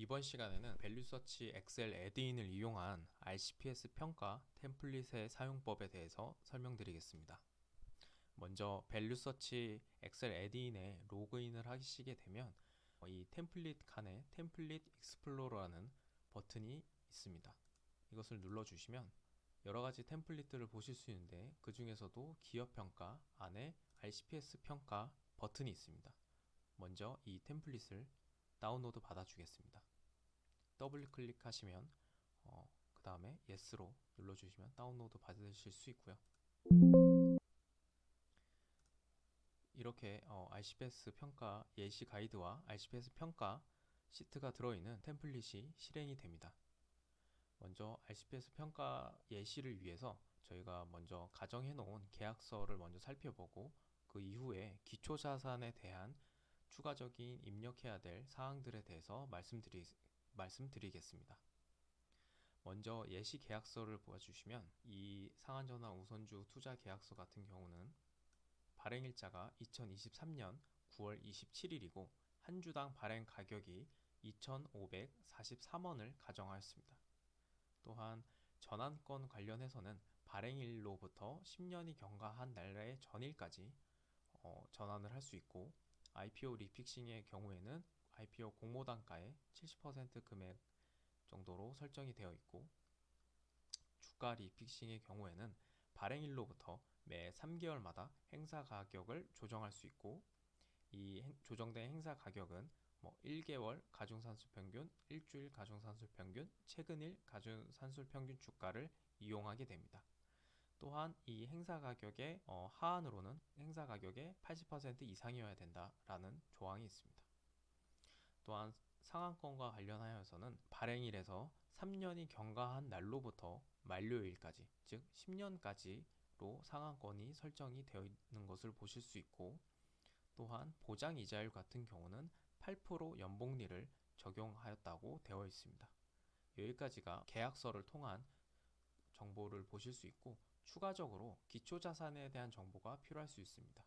이번 시간에는 밸류서치 엑셀 애드인을 이용한 RCPS 평가 템플릿의 사용법에 대해서 설명드리겠습니다. 먼저 밸류서치 엑셀 애드인에 로그인을 하시게 되면 이 템플릿 칸에 템플릿 익스플로러라는 버튼이 있습니다. 이것을 눌러주시면 여러가지 템플릿들을 보실 수 있는데 그 중에서도 기업 평가 안에 RCPS 평가 버튼이 있습니다. 먼저 이 템플릿을 다운로드 받아주겠습니다. 더블 클릭하시면 그 다음에 Yes로 눌러주시면 다운로드 받으실 수 있고요. 이렇게 RCPS 평가 예시 가이드와 RCPS 평가 시트가 들어있는 템플릿이 실행이 됩니다. 먼저 RCPS 평가 예시를 위해서 저희가 먼저 가정해 놓은 계약서를 먼저 살펴보고 그 이후에 기초자산에 대한 추가적인 입력해야 될 사항들에 대해서 말씀드리겠습니다. 먼저 예시 계약서를 보아주시면 이 상한전환 우선주 투자 계약서 같은 경우는 발행일자가 2023년 9월 27일이고 한 주당 발행 가격이 2,543원을 가정하였습니다. 또한 전환권 관련해서는 발행일로부터 10년이 경과한 날의 전일까지 전환을 할 수 있고, IPO 리픽싱의 경우에는 IPO 공모단가의 70% 금액 정도로 설정이 되어 있고, 주가 리픽싱의 경우에는 발행일로부터 매 3개월마다 행사 가격을 조정할 수 있고, 이 조정된 행사 가격은 1개월 가중산술 평균, 일주일 가중산술 평균, 최근일 가중산술 평균 주가를 이용하게 됩니다. 또한 이 행사 가격의 하한으로는 행사 가격의 80% 이상이어야 된다라는 조항이 있습니다. 또한 상한권과 관련하여서는 발행일에서 3년이 경과한 날로부터 만료일까지, 즉 10년까지로 상한권이 설정이 되어 있는 것을 보실 수 있고, 또한 보장 이자율 같은 경우는 8% 연복리를 적용하였다고 되어 있습니다. 여기까지가 계약서를 통한 정보를 보실 수 있고, 추가적으로 기초자산에 대한 정보가 필요할 수 있습니다.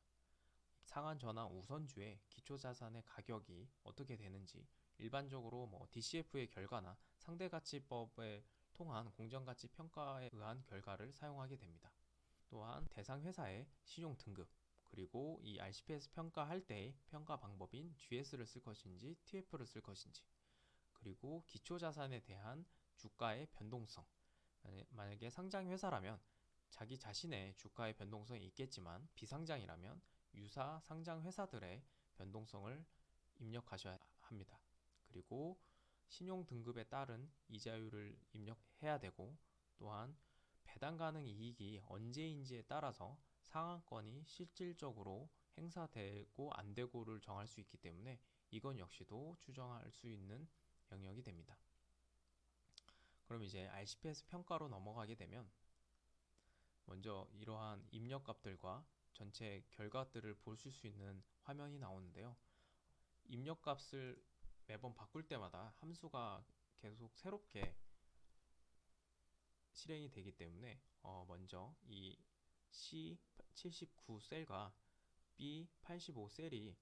상한전환 우선주의 기초자산의 가격이 어떻게 되는지, 일반적으로 DCF의 결과나 상대가치법에 통한 공정가치 평가에 의한 결과를 사용하게 됩니다. 또한 대상 회사의 신용 등급, 그리고 이 RCPS 평가할 때의 평가 방법인 GS를 쓸 것인지 TF를 쓸 것인지, 그리고 기초자산에 대한 주가의 변동성, 만약에 상장회사라면 자기 자신의 주가의 변동성이 있겠지만 비상장이라면 유사 상장회사들의 변동성을 입력하셔야 합니다. 그리고 신용 등급에 따른 이자율을 입력해야 되고, 또한 배당 가능 이익이 언제인지에 따라서 상한권이 실질적으로 행사되고 안 되고를 정할 수 있기 때문에 이건 역시도 추정할 수 있는 영역이 됩니다. 그럼 이제 RCPS 평가로 넘어가게 되면 먼저 이러한 입력값들과 전체 결과들을 보실 수 있는 화면이 나오는데요. 입력값을 매번 바꿀 때마다 함수가 계속 새롭게 실행이 되기 때문에 먼저 이 C79 셀과 B85 셀이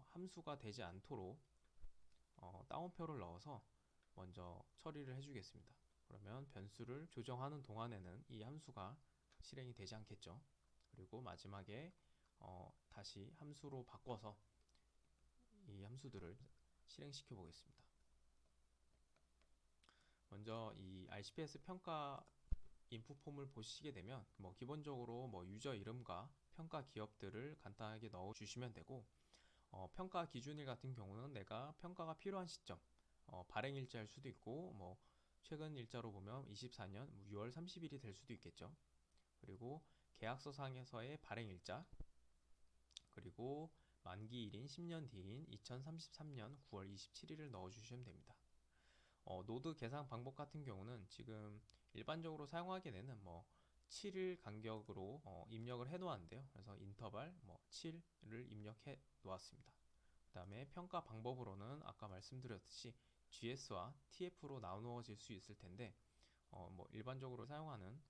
함수가 되지 않도록 다운표를 넣어서 먼저 처리를 해주겠습니다. 그러면 변수를 조정하는 동안에는 이 함수가 실행이 되지 않겠죠. 그리고 마지막에 다시 함수로 바꿔서 이 함수들을 실행시켜 보겠습니다. 먼저 이 RCPS 평가 인풋 폼을 보시게 되면 기본적으로 유저 이름과 평가 기업들을 간단하게 넣어 주시면 되고, 평가 기준일 같은 경우는 내가 평가가 필요한 시점, 발행 일자일 수도 있고 최근 일자로 보면 24년 6월 30일이 될 수도 있겠죠. 그리고 계약서 상에서의 발행 일자, 그리고 만기일인 10년 뒤인 2033년 9월 27일을 넣어주시면 됩니다. 노드 계산 방법 같은 경우는 지금 일반적으로 사용하게 되는 7일 간격으로 입력을 해 놓았는데요. 그래서 인터벌 7을 입력해 놓았습니다. 그 다음에 평가 방법으로는 아까 말씀드렸듯이 GS와 TF로 나누어질 수 있을 텐데 일반적으로 사용하는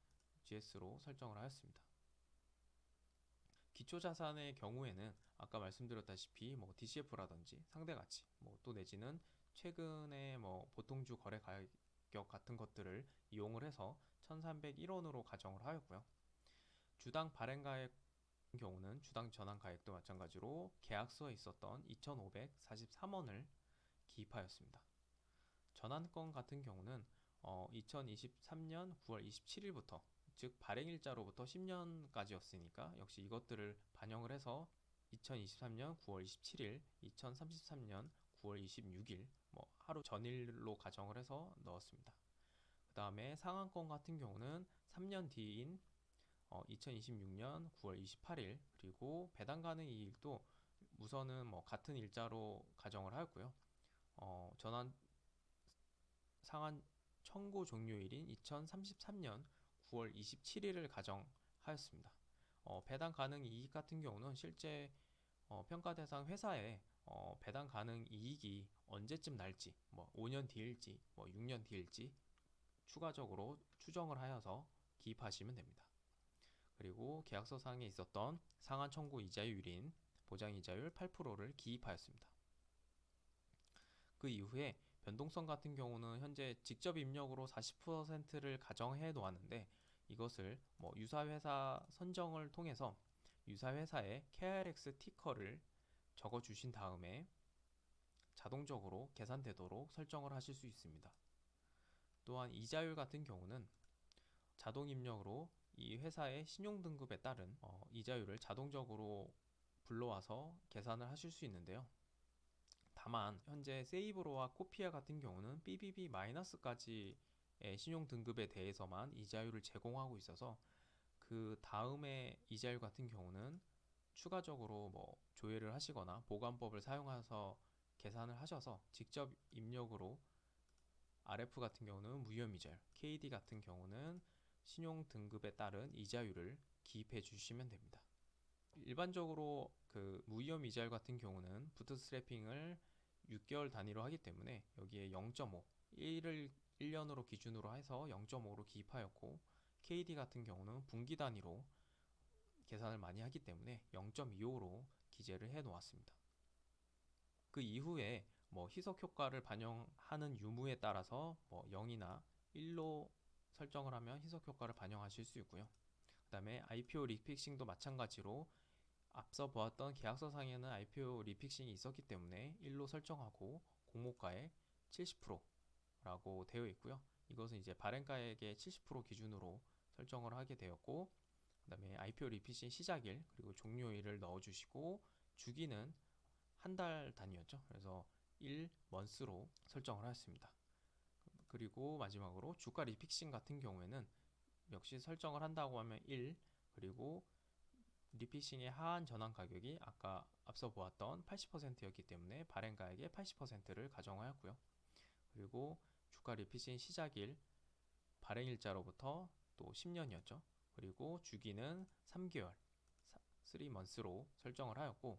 GS로 설정을 하였습니다. 기초자산의 경우에는 아까 말씀드렸다시피 DCF라든지 상대가치, 또 내지는 최근에 뭐 보통주 거래 가격 같은 것들을 이용을 해서 1301원으로 가정을 하였고요. 주당 발행가액 같은 경우는 주당 전환 가액도 마찬가지로 계약서에 있었던 2,543원을 기입하였습니다. 전환권 같은 경우는 2023년 9월 27일부터, 즉 발행일자로부터 10년까지였으니까 역시 이것들을 반영을 해서 2023년 9월 27일, 2033년 9월 26일 하루 전일로 가정을 해서 넣었습니다. 그 다음에 상한권 같은 경우는 3년 뒤인 2026년 9월 28일, 그리고 배당 가능 이익도 우선은 같은 일자로 가정을 하였고요. 전환 상한 청구 종료일인 2033년 9월 27일을 가정하였습니다. 배당 가능 이익 같은 경우는 실제 평가 대상 회사에 배당 가능 이익이 언제쯤 날지, 5년 뒤일지, 6년 뒤일지 추가적으로 추정을 하여서 기입하시면 됩니다. 그리고 계약서상에 있었던 상한 청구 이자율인 보장이자율 8%를 기입하였습니다. 그 이후에 변동성 같은 경우는 현재 직접 입력으로 40%를 가정해 놓았는데, 이것을 유사회사 선정을 통해서 유사회사의 KRX 티커를 적어 주신 다음에 자동적으로 계산되도록 설정을 하실 수 있습니다. 또한 이자율 같은 경우는 자동 입력으로 이 회사의 신용등급에 따른 이자율을 자동적으로 불러와서 계산을 하실 수 있는데요. 다만 현재 세이브로와 코피아 같은 경우는 BBB-까지의 신용등급에 대해서만 이자율을 제공하고 있어서 그 다음에 이자율 같은 경우는 추가적으로 조회를 하시거나 보관법을 사용해서 계산을 하셔서 직접 입력으로 RF 같은 경우는 무위험이자율, KD 같은 경우는 신용등급에 따른 이자율을 기입해 주시면 됩니다. 일반적으로 그 무위험 이자율 같은 경우는 부트스트래핑을 6개월 단위로 하기 때문에 여기에 0.5, 1을 1년으로 기준으로 해서 0.5로 기입하였고, KD 같은 경우는 분기 단위로 계산을 많이 하기 때문에 0.25로 기재를 해 놓았습니다. 그 이후에 희석 효과를 반영하는 유무에 따라서 0이나 1로 설정을 하면 희석 효과를 반영하실 수 있고요. 그 다음에 IPO 리픽싱도 마찬가지로 앞서 보았던 계약서상에는 IPO 리픽싱이 있었기 때문에 1로 설정하고 공모가의 70%라고 되어 있고요. 이것은 이제 발행가액의 70% 기준으로 설정을 하게 되었고, 그 다음에 IPO 리픽싱 시작일 그리고 종료일을 넣어주시고, 주기는 한 달 단위였죠. 그래서 1먼스로 설정을 하였습니다. 그리고 마지막으로 주가 리픽싱 같은 경우에는 역시 설정을 한다고 하면 1, 그리고 리픽싱의 하한 전환 가격이 아까 앞서 보았던 80%였기 때문에 발행가액의 80%를 가정하였고요. 그리고 주가 리픽싱 시작일 발행일자로부터 또 10년이었죠. 그리고 주기는 3개월, 3months로 설정을 하였고,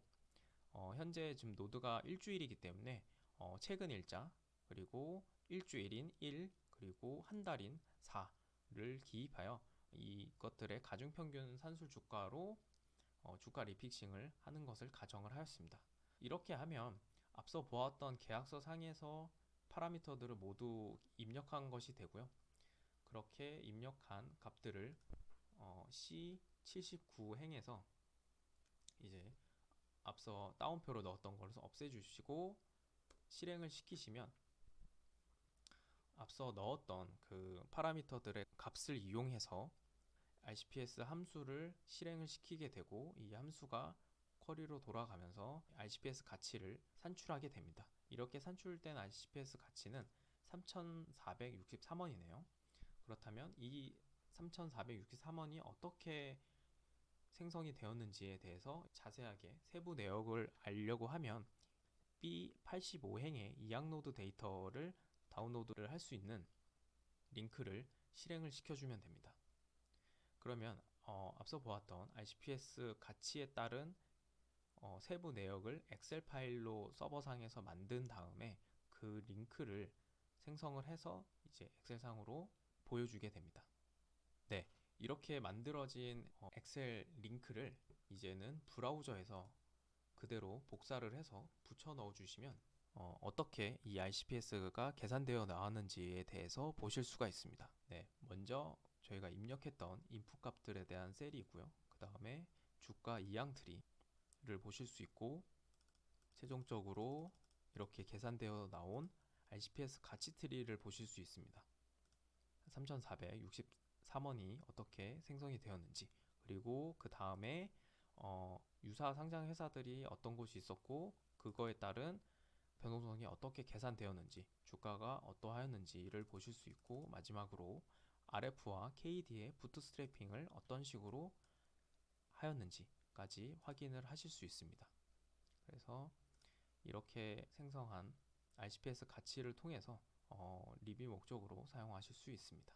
현재 지금 노드가 일주일이기 때문에 최근 일자, 그리고 일주일인 1, 그리고 한 달인 4를 기입하여 이것들의 가중평균 산술 주가로 주가 리픽싱을 하는 것을 가정을 하였습니다. 이렇게 하면 앞서 보았던 계약서 상에서 파라미터들을 모두 입력한 것이 되고요. 그렇게 입력한 값들을 C79행에서 이제 앞서 따옴표로 넣었던 것을 없애주시고 실행을 시키시면 앞서 넣었던 그 파라미터들의 값을 이용해서 RCPS 함수를 실행을 시키게 되고, 이 함수가 쿼리로 돌아가면서 RCPS 가치를 산출하게 됩니다. 이렇게 산출된 RCPS 가치는 3,463원이네요. 그렇다면 이 3,463원이 어떻게 생성이 되었는지에 대해서 자세하게 세부 내역을 알려고 하면 B85행의 이악노드 데이터를 다운로드를 할 수 있는 링크를 실행을 시켜주면 됩니다. 그러면 앞서 보았던 RCPS 가치에 따른 세부 내역을 엑셀 파일로 서버상에서 만든 다음에 그 링크를 생성을 해서 이제 엑셀상으로 보여주게 됩니다. 네, 이렇게 만들어진 엑셀 링크를 이제는 브라우저에서 그대로 복사를 해서 붙여 넣어 주시면 어떻게 이 RCPS가 계산되어 나왔는지에 대해서 보실 수가 있습니다. 네, 먼저 저희가 입력했던 인풋 값들에 대한 셀이고요. 그 다음에 주가 이항 트리를 보실 수 있고, 최종적으로 이렇게 계산되어 나온 RCPS 가치 트리를 보실 수 있습니다. 3463원이 어떻게 생성이 되었는지, 그리고 그 다음에 유사 상장 회사들이 어떤 곳이 있었고 그거에 따른 변동성이 어떻게 계산되었는지, 주가가 어떠하였는지를 보실 수 있고, 마지막으로 RF와 KD의 부트스트래핑을 어떤 식으로 하였는지까지 확인을 하실 수 있습니다. 그래서 이렇게 생성한 RCPS 가치를 통해서 리뷰 목적으로 사용하실 수 있습니다.